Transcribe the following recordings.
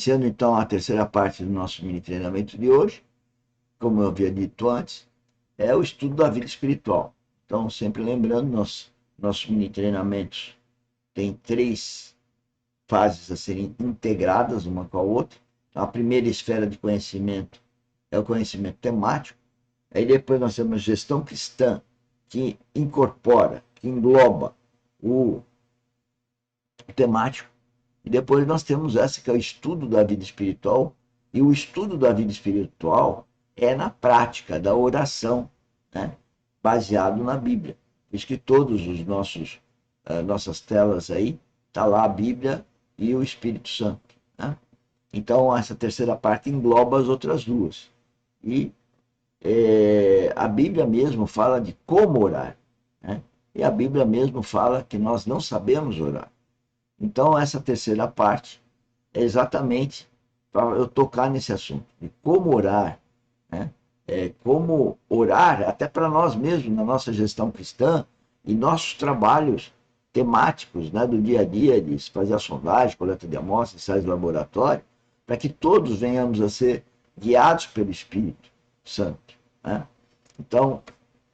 Sendo então a terceira parte do nosso mini treinamento de hoje, como eu havia dito antes, é o estudo da vida espiritual. Então, sempre lembrando, nossos mini treinamentos têm três fases a serem integradas uma com a outra. Então, a primeira esfera de conhecimento é o conhecimento temático. Aí depois nós temos gestão cristã, que incorpora, que engloba o temático. E depois nós temos essa que é o estudo da vida espiritual. E o estudo da vida espiritual é na prática da oração, né? Baseado na Bíblia. Por isso que todos os nossas telas aí, está lá a Bíblia e o Espírito Santo. Né? Então, essa terceira parte engloba as outras duas. E a Bíblia mesmo fala de como orar. Né? E a Bíblia mesmo fala que nós não sabemos orar. Então, essa terceira parte é exatamente para eu tocar nesse assunto, de como orar, né? Como orar até para nós mesmos, na nossa gestão cristã e nossos trabalhos temáticos, né, do dia a dia, de fazer a sondagem, coleta de amostras, ensaios de laboratório, para que todos venhamos a ser guiados pelo Espírito Santo. Né? Então,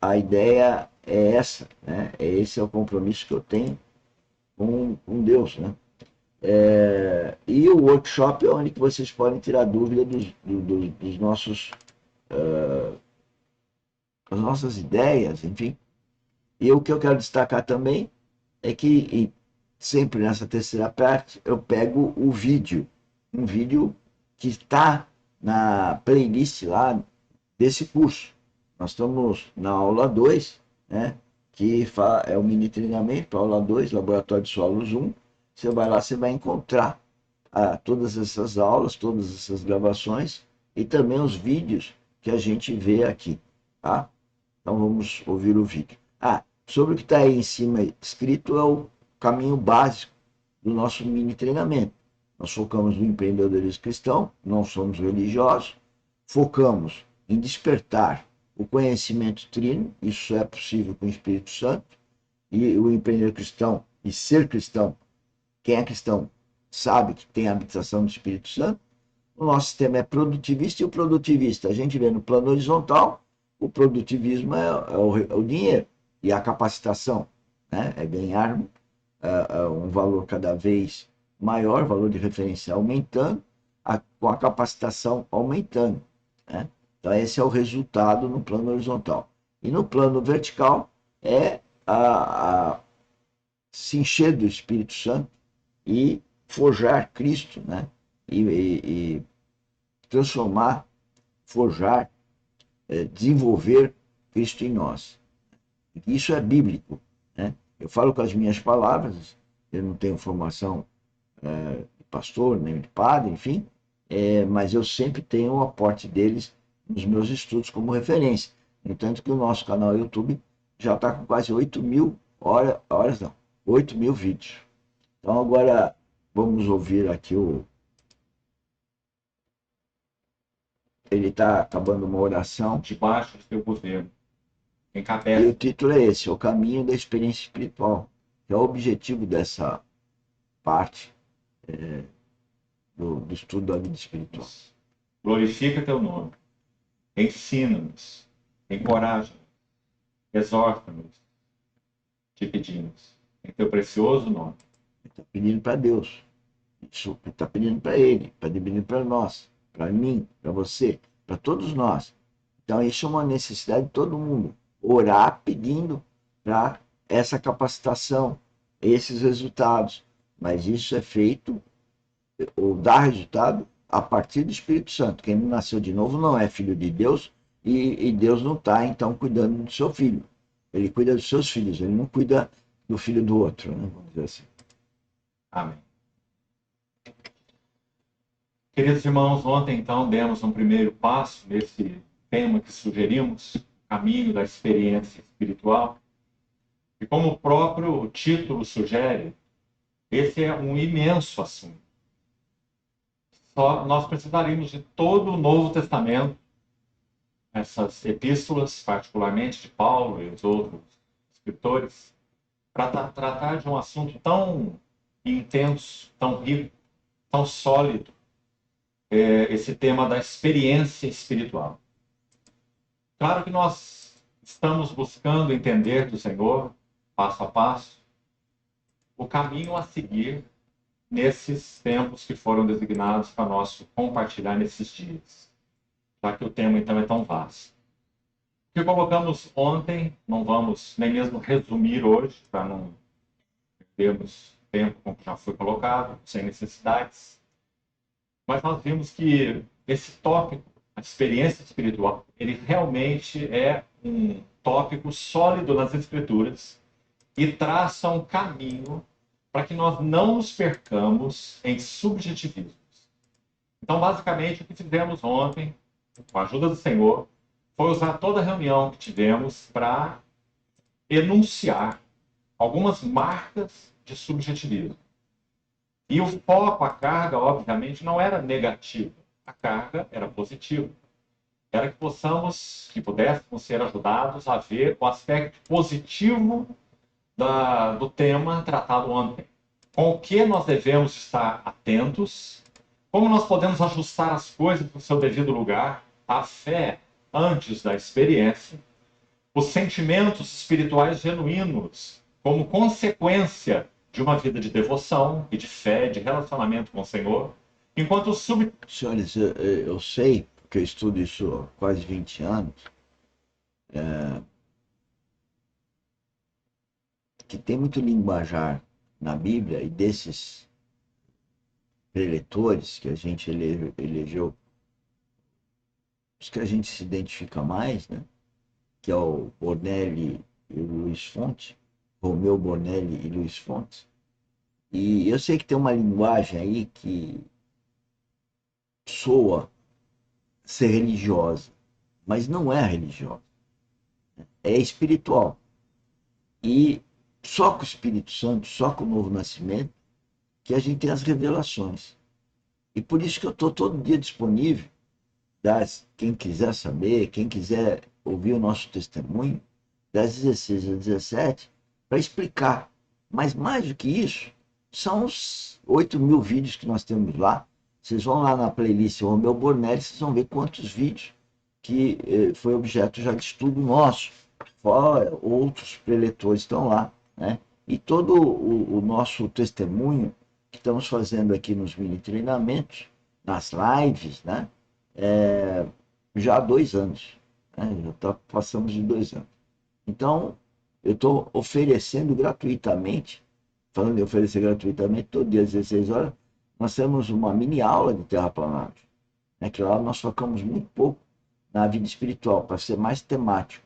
a ideia é essa, né? Esse é o compromisso que eu tenho com Deus. Né? E o workshop é onde que vocês podem tirar dúvida dos nossos, das nossas ideias, enfim. E o que eu quero destacar também é que sempre nessa terceira parte eu pego o vídeo, um vídeo que está na playlist lá desse curso. Nós estamos na aula 2, né? Que é o mini treinamento, aula 2, Laboratório de Solos 1. Você vai lá, você vai encontrar todas essas aulas, todas essas gravações e também os vídeos que a gente vê aqui. Tá? Então vamos ouvir o vídeo. Sobre o que está aí em cima escrito é o caminho básico do nosso mini treinamento. Nós focamos no empreendedorismo cristão, não somos religiosos, focamos em despertar o conhecimento trino, isso é possível com o Espírito Santo, e o empreendedor cristão e ser cristão, quem é cristão sabe que tem a habitação do Espírito Santo. O nosso sistema é produtivista e o produtivista a gente vê no plano horizontal, o produtivismo é o dinheiro e a capacitação, né? É ganhar um valor cada vez maior, valor de referência aumentando, com a capacitação aumentando. Né? Então, esse é o resultado no plano horizontal. E no plano vertical é se encher do Espírito Santo e forjar Cristo, né? E transformar, forjar, desenvolver Cristo em nós. Isso é bíblico. Né? Eu falo com as minhas palavras, eu não tenho formação de pastor, nem de padre, enfim, mas eu sempre tenho o aporte deles nos meus estudos como referência. No entanto, que o nosso canal YouTube já está com quase 8.000 horas, não, 8.000 vídeos. Então, agora vamos ouvir aqui ele está acabando uma oração. Debaixo do teu governo, E o encabeça. título é esse, O Caminho da Experiência Espiritual, que é o objetivo dessa parte do estudo da vida espiritual. Glorifica teu nome, ensina-nos, encoraja-nos, exorta-nos, te pedimos, em teu precioso nome. Ele está pedindo para Deus, isso está pedindo para ele, está pedindo para nós, para mim, para você, para todos nós. Então, isso é uma necessidade de todo mundo, orar pedindo para essa capacitação, esses resultados. Mas isso é feito ou dá resultado a partir do Espírito Santo. Quem não nasceu de novo não é filho de Deus e Deus não está, então, cuidando do seu filho. Ele cuida dos seus filhos, ele não cuida do filho do outro, né? Vamos dizer assim. Amém. Queridos irmãos, ontem então demos um primeiro passo nesse tema que sugerimos, o caminho da experiência espiritual. E como o próprio título sugere, esse é um imenso assunto. Só nós precisaríamos de todo o Novo Testamento, essas epístolas, particularmente de Paulo e os outros escritores, para tratar de um assunto tão intenso, tão rico, tão sólido, esse tema da experiência espiritual. Claro que nós estamos buscando entender do Senhor, passo a passo, o caminho a seguir nesses tempos que foram designados para nós compartilhar nesses dias, já que o tema então é tão vasto. O que colocamos ontem, não vamos nem mesmo resumir hoje, para não perdermos tempo como já foi colocado, sem necessidades, mas nós vimos que esse tópico, a experiência espiritual, ele realmente é um tópico sólido nas Escrituras e traça um caminho para que nós não nos percamos em subjetivismos. Então, basicamente, o que fizemos ontem, com a ajuda do Senhor, foi usar toda a reunião que tivemos para enunciar algumas marcas de subjetivismo. E o foco, a carga, obviamente, não era negativa. A carga era positiva. Era que pudéssemos ser ajudados a ver o aspecto positivo do tema tratado ontem. Com o que nós devemos estar atentos, como nós podemos ajustar as coisas no seu devido lugar, a fé antes da experiência, os sentimentos espirituais genuínos como consequência de uma vida de devoção e de fé, de relacionamento com o Senhor, enquanto Senhores, eu sei, porque eu estudo isso há quase 20 anos, que tem muito linguajar na Bíblia e desses preletores que a gente elegeu, os que a gente se identifica mais, né? Que é o Bornelli e o Luiz Fonte, Romeu Bornelli e Luiz Fonte. E eu sei que tem uma linguagem aí que soa ser religiosa, mas não é religiosa, é espiritual. E só com o Espírito Santo, só com o novo nascimento, que a gente tem as revelações. E por isso que eu estou todo dia disponível, quem quiser saber, quem quiser ouvir o nosso testemunho, das 16 às 17, para explicar. Mas mais do que isso, são os 8.000 vídeos que nós temos lá. Vocês vão lá na playlist Romeu Bornelli, vocês vão ver quantos vídeos que foi objeto já de estudo nosso. Fora, outros preletores estão lá, né? E todo o nosso testemunho que estamos fazendo aqui nos mini treinamentos, nas lives, né? Já há 2 anos, né? Passamos de 2 anos. Então, eu estou oferecendo gratuitamente, falando em oferecer gratuitamente, todo dia às 16 horas, nós temos uma mini aula de terraplanagem, né? Que lá nós focamos muito pouco na vida espiritual, para ser mais temático.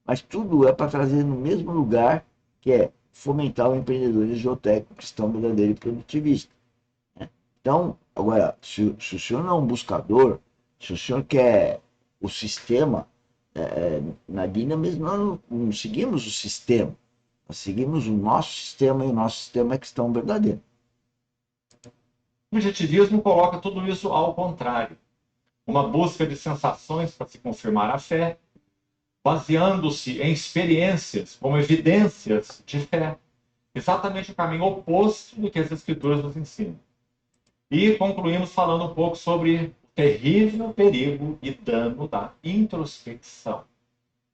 Mas tudo é para trazer no mesmo lugar, que é fomentar o empreendedorismo geotécnico cristão verdadeiro e produtivista. Né? Então, agora, se o senhor não é um buscador, se o senhor quer o sistema, na Dinamis nós não seguimos o sistema, nós seguimos o nosso sistema, e o nosso sistema é cristão verdadeiro. O objetivismo coloca tudo isso ao contrário. Uma busca de sensações para se confirmar a fé, baseando-se em experiências como evidências de fé. Exatamente o caminho oposto do que as Escrituras nos ensinam. E concluímos falando um pouco sobre o terrível perigo e dano da introspecção.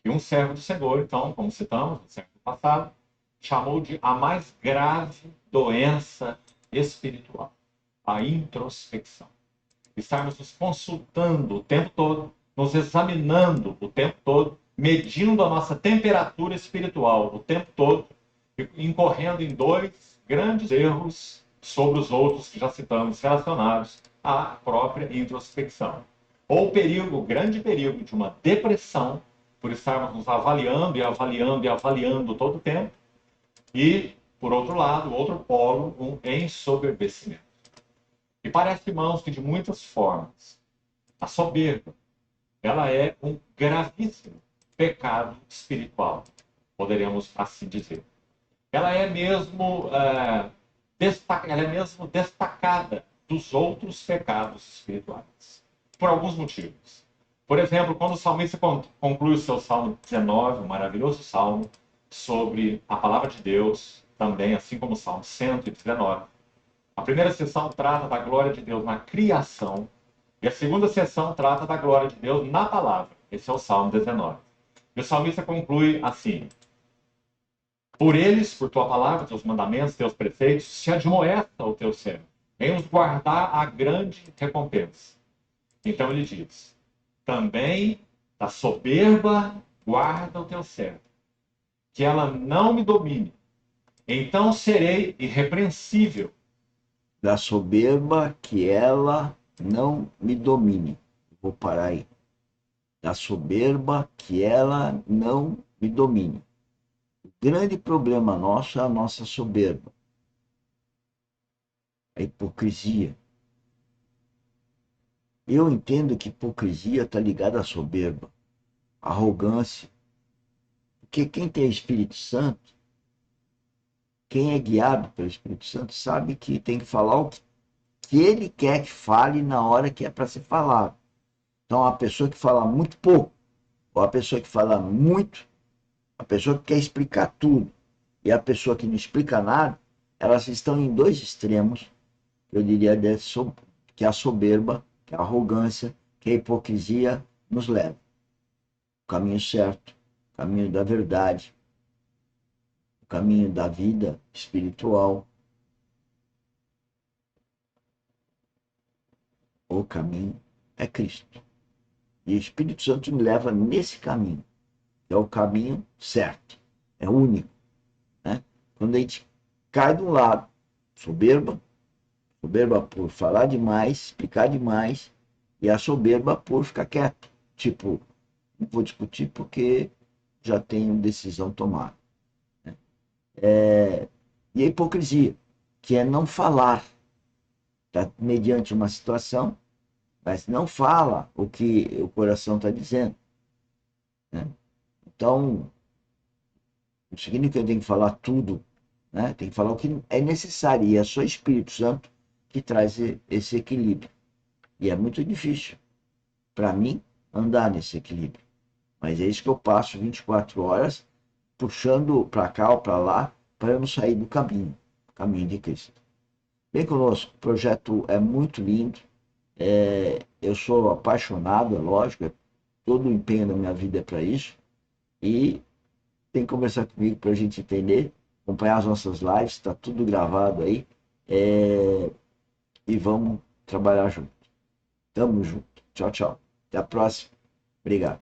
E um servo do Senhor, então, como citamos no século passado, chamou de a mais grave doença espiritual, a introspecção. Estarmos nos consultando o tempo todo, nos examinando o tempo todo, medindo a nossa temperatura espiritual o tempo todo, incorrendo em dois grandes erros sobre os outros que já citamos, relacionados à própria introspecção. Ou o perigo, o grande perigo de uma depressão, por estarmos nos avaliando e avaliando e avaliando todo o tempo, e, por outro lado, outro polo, um ensoberbecimento. E parece, irmãos, que de muitas formas, a soberba, ela é um gravíssimo pecado espiritual, poderíamos assim dizer. Ela é mesmo destacada dos outros pecados espirituais, por alguns motivos. Por exemplo, quando o salmista conclui o seu Salmo 19, um maravilhoso salmo, sobre a palavra de Deus, também, assim como o Salmo 119, a primeira sessão trata da glória de Deus na criação, E a segunda sessão trata da glória de Deus na palavra. Esse é o Salmo 19. E o salmista conclui assim: por eles, por tua palavra, teus mandamentos, teus preceitos, se admoesta o teu servo, em os guardar a grande recompensa. Então ele diz: também da soberba guarda o teu servo, que ela não me domine. Então serei irrepreensível. Da soberba que ela não me domine. Vou parar aí. Da soberba que ela não me domine. O grande problema nosso é a nossa soberba, a hipocrisia. Eu entendo que hipocrisia está ligada à soberba, à arrogância. Porque quem tem Espírito Santo, quem é guiado pelo Espírito Santo, sabe que tem que falar o que ele quer que fale na hora que é para ser falado. Então, a pessoa que fala muito pouco, ou a pessoa que fala muito, a pessoa que quer explicar tudo e a pessoa que não explica nada, elas estão em dois extremos, eu diria, que a soberba, que a arrogância, que a hipocrisia nos leva. O caminho certo, o caminho da verdade, o caminho da vida espiritual, o caminho é Cristo. E o Espírito Santo me leva nesse caminho. É o caminho certo, é único. Né? Quando a gente cai de um lado, soberba, soberba por falar demais, explicar demais, e a soberba por ficar quieto. Tipo, não vou discutir porque já tenho decisão tomada. Né? E a hipocrisia, que é não falar, tá, mediante uma situação, mas não fala o que o coração está dizendo. Né? Então, não significa que eu tenho que falar tudo, né? Tem que falar o que é necessário, e é só o Espírito Santo que traz esse equilíbrio. E é muito difícil, para mim, andar nesse equilíbrio. Mas é isso que eu passo 24 horas puxando para cá ou para lá, para eu não sair do caminho de Cristo. Vem conosco, o projeto é muito lindo, eu sou apaixonado, é lógico, todo o empenho da minha vida é para isso, e tem que conversar comigo para a gente entender, acompanhar as nossas lives, está tudo gravado aí, e vamos trabalhar junto. Tamo junto. Tchau, tchau. Até a próxima. Obrigado.